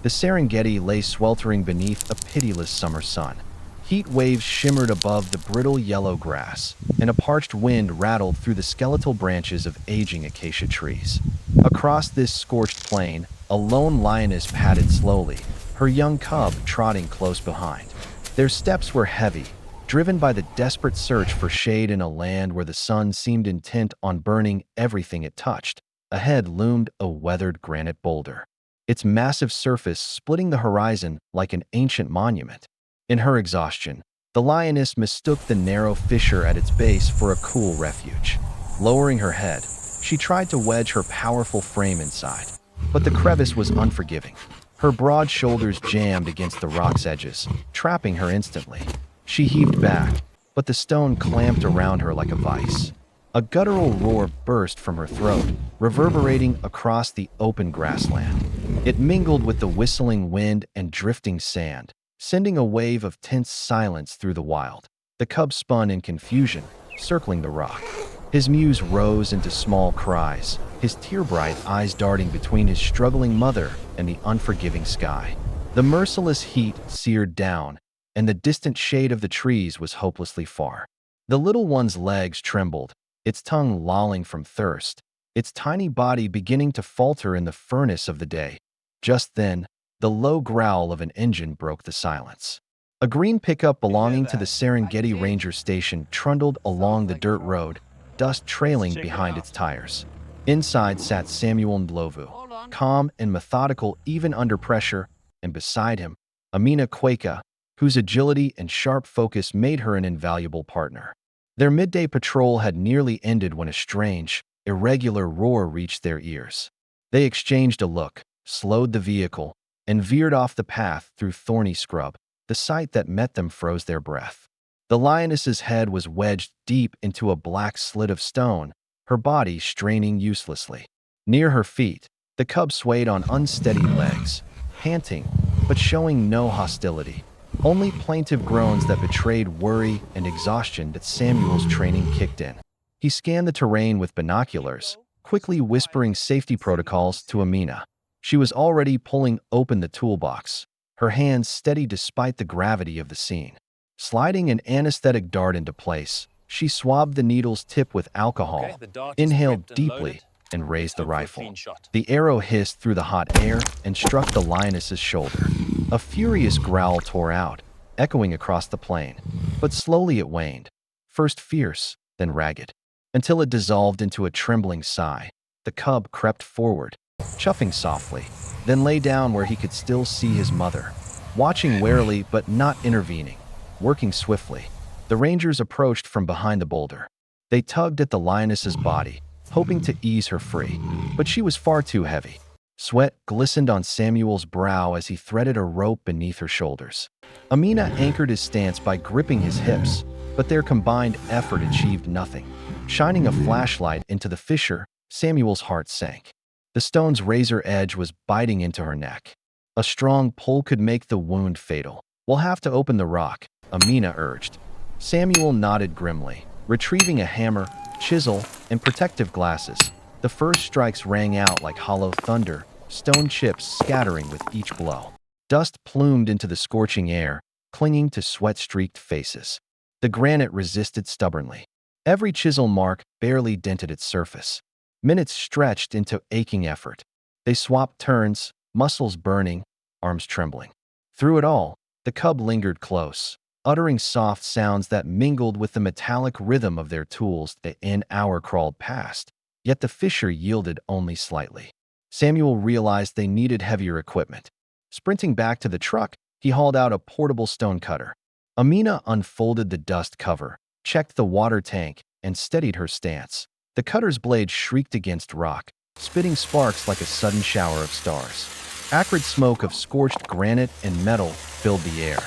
The Serengeti lay sweltering beneath a pitiless summer sun. Heat waves shimmered above the brittle yellow grass, and a parched wind rattled through the skeletal branches of aging acacia trees. Across this scorched plain, a lone lioness padded slowly, her young cub trotting close behind. Their steps were heavy, driven by the desperate search for shade in a land where the sun seemed intent on burning everything it touched. Ahead loomed a weathered granite boulder, its massive surface splitting the horizon like an ancient monument. In her exhaustion, the lioness mistook the narrow fissure at its base for a cool refuge. Lowering her head, she tried to wedge her powerful frame inside, but the crevice was unforgiving. Her broad shoulders jammed against the rock's edges, trapping her instantly. She heaved back, but the stone clamped around her like a vice. A guttural roar burst from her throat, reverberating across the open grassland. It mingled with the whistling wind and drifting sand, sending a wave of tense silence through the wild. The cub spun in confusion, circling the rock. His mews rose into small cries, his tear-bright eyes darting between his struggling mother and the unforgiving sky. The merciless heat seared down, and the distant shade of the trees was hopelessly far. The little one's legs trembled, its tongue lolling from thirst, its tiny body beginning to falter in the furnace of the day. Just then, the low growl of an engine broke the silence. A green pickup belonging to the Serengeti Ranger Station trundled along the dirt road, dust trailing behind its tires. Inside sat Samuel Ndlovu, calm and methodical even under pressure, and beside him, Amina Kweka, whose agility and sharp focus made her an invaluable partner. Their midday patrol had nearly ended when a strange, irregular roar reached their ears. They exchanged a look, slowed the vehicle, and veered off the path through thorny scrub. The sight that met them froze their breath. The lioness's head was wedged deep into a black slit of stone, her body straining uselessly. Near her feet, the cub swayed on unsteady legs, panting, but showing no hostility. Only plaintive groans that betrayed worry and exhaustion that Samuel's training kicked in. He scanned the terrain with binoculars, quickly whispering safety protocols to Amina. She was already pulling open the toolbox, her hands steady despite the gravity of the scene. Sliding an anesthetic dart into place, she swabbed the needle's tip with alcohol, inhaled deeply, and raised the rifle. The arrow hissed through the hot air and struck the lioness's shoulder. A furious growl tore out, echoing across the plain, but slowly it waned, first fierce, then ragged, until it dissolved into a trembling sigh. The cub crept forward, chuffing softly, then lay down where he could still see his mother, watching warily but not intervening, working swiftly. The rangers approached from behind the boulder. They tugged at the lioness's body, hoping to ease her free, but she was far too heavy. Sweat glistened on Samuel's brow as he threaded a rope beneath her shoulders. Amina anchored his stance by gripping his hips, but their combined effort achieved nothing. Shining a flashlight into the fissure, Samuel's heart sank. The stone's razor edge was biting into her neck. A strong pull could make the wound fatal. "We'll have to open the rock," Amina urged. Samuel nodded grimly, retrieving a hammer, chisel, and protective glasses. The first strikes rang out like hollow thunder, stone chips scattering with each blow. Dust plumed into the scorching air, clinging to sweat-streaked faces. The granite resisted stubbornly. Every chisel mark barely dented its surface. Minutes stretched into aching effort. They swapped turns, muscles burning, arms trembling. Through it all, the cub lingered close, uttering soft sounds that mingled with the metallic rhythm of their tools. An hour crawled past, yet the fissure yielded only slightly. Samuel realized they needed heavier equipment. Sprinting back to the truck, he hauled out a portable stone cutter. Amina unfolded the dust cover, checked the water tank, and steadied her stance. The cutter's blade shrieked against rock, spitting sparks like a sudden shower of stars. Acrid smoke of scorched granite and metal filled the air.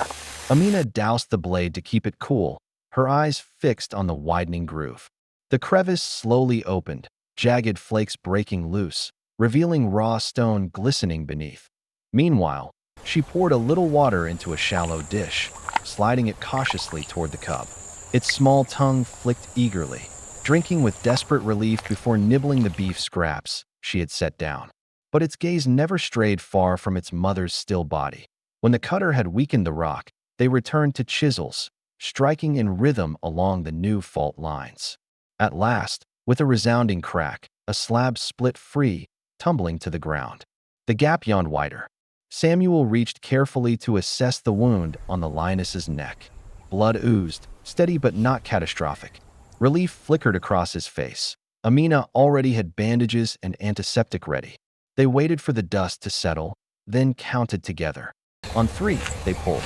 Amina doused the blade to keep it cool, her eyes fixed on the widening groove. The crevice slowly opened, jagged flakes breaking loose, revealing raw stone glistening beneath. Meanwhile, she poured a little water into a shallow dish, sliding it cautiously toward the cub. Its small tongue flicked eagerly, drinking with desperate relief before nibbling the beef scraps she had set down. but its gaze never strayed far from its mother's still body. When the cutter had weakened the rock, they returned to chisels, striking in rhythm along the new fault lines. At last, with a resounding crack, a slab split free, tumbling to the ground. The gap yawned wider. Samuel reached carefully to assess the wound on the lioness's neck. Blood oozed, steady but not catastrophic. Relief flickered across his face. Amina already had bandages and antiseptic ready. They waited for the dust to settle, then counted together. On 3, they pulled.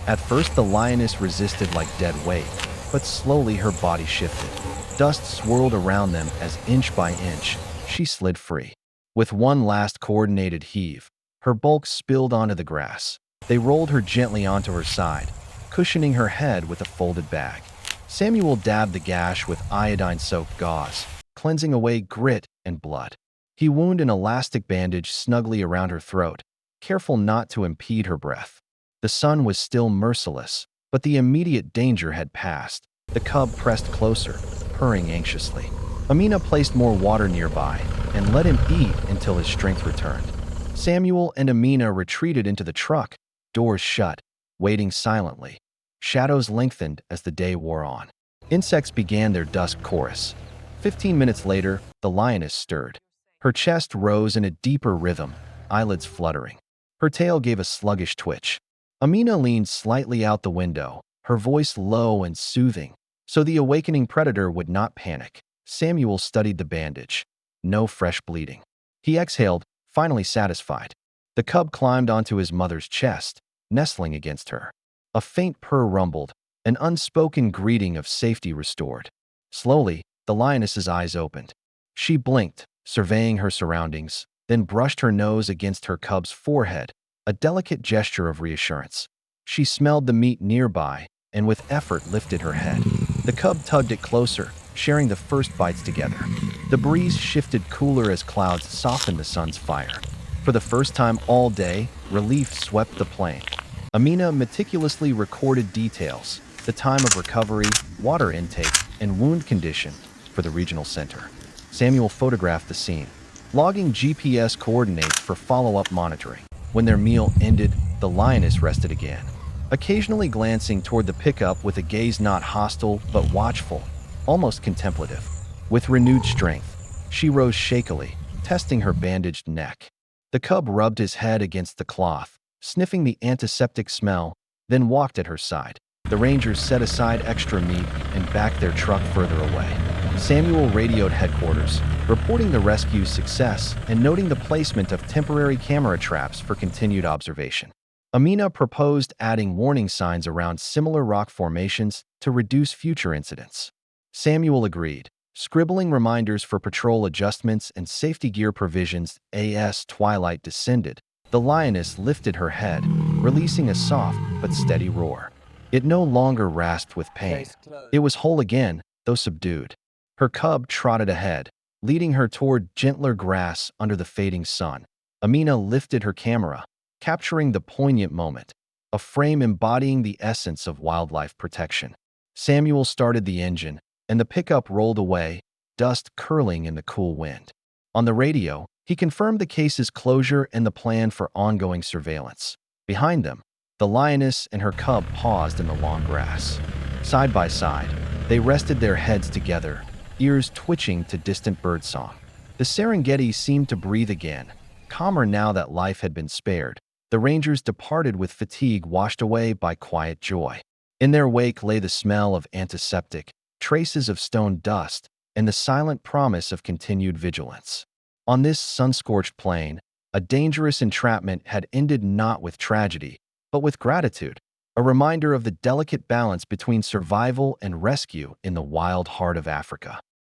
At first, the lioness resisted like dead weight, but slowly her body shifted. Dust swirled around them as inch by inch, she slid free. With one last coordinated heave, her bulk spilled onto the grass. They rolled her gently onto her side, cushioning her head with a folded bag. Samuel dabbed the gash with iodine-soaked gauze, cleansing away grit and blood. He wound an elastic bandage snugly around her throat, careful not to impede her breath. The sun was still merciless, but the immediate danger had passed. The cub pressed closer, purring anxiously. Amina placed more water nearby and let him eat until his strength returned. Samuel and Amina retreated into the truck, doors shut, waiting silently. Shadows lengthened as the day wore on. Insects began their dusk chorus. 15 minutes later, the lioness stirred. Her chest rose in a deeper rhythm, eyelids fluttering. Her tail gave a sluggish twitch. Amina leaned slightly out the window, her voice low and soothing, so the awakening predator would not panic. Samuel studied the bandage. No fresh bleeding. He exhaled, finally satisfied. The cub climbed onto his mother's chest, nestling against her. A faint purr rumbled, an unspoken greeting of safety restored. Slowly, the lioness's eyes opened. She blinked, surveying her surroundings, then brushed her nose against her cub's forehead, a delicate gesture of reassurance. She smelled the meat nearby and with effort lifted her head. The cub tugged it closer, sharing the first bites together. The breeze shifted cooler as clouds softened the sun's fire. For the first time all day, relief swept the plain. Amina meticulously recorded details, the time of recovery, water intake, and wound condition for the regional center. Samuel photographed the scene, logging GPS coordinates for follow-up monitoring. When their meal ended, the lioness rested again, occasionally glancing toward the pickup with a gaze not hostile but watchful, almost contemplative. With renewed strength, she rose shakily, testing her bandaged neck. The cub rubbed his head against the cloth, sniffing the antiseptic smell, then walked at her side. The rangers set aside extra meat and backed their truck further away. Samuel radioed headquarters, reporting the rescue's success and noting the placement of temporary camera traps for continued observation. Amina proposed adding warning signs around similar rock formations to reduce future incidents. Samuel agreed, scribbling reminders for patrol adjustments and safety gear provisions. As twilight descended, the lioness lifted her head, releasing a soft but steady roar. It no longer rasped with pain. It was whole again, though subdued. Her cub trotted ahead, leading her toward gentler grass under the fading sun. Amina lifted her camera, capturing the poignant moment, a frame embodying the essence of wildlife protection. Samuel started the engine, and the pickup rolled away, dust curling in the cool wind. On the radio, he confirmed the case's closure and the plan for ongoing surveillance. Behind them, the lioness and her cub paused in the long grass. Side by side, they rested their heads together, ears twitching to distant birdsong. The Serengeti seemed to breathe again, calmer now that life had been spared. The rangers departed with fatigue washed away by quiet joy. In their wake lay the smell of antiseptic, traces of stone dust, and the silent promise of continued vigilance. On this sun-scorched plain, a dangerous entrapment had ended not with tragedy, but with gratitude, a reminder of the delicate balance between survival and rescue in the wild heart of Africa.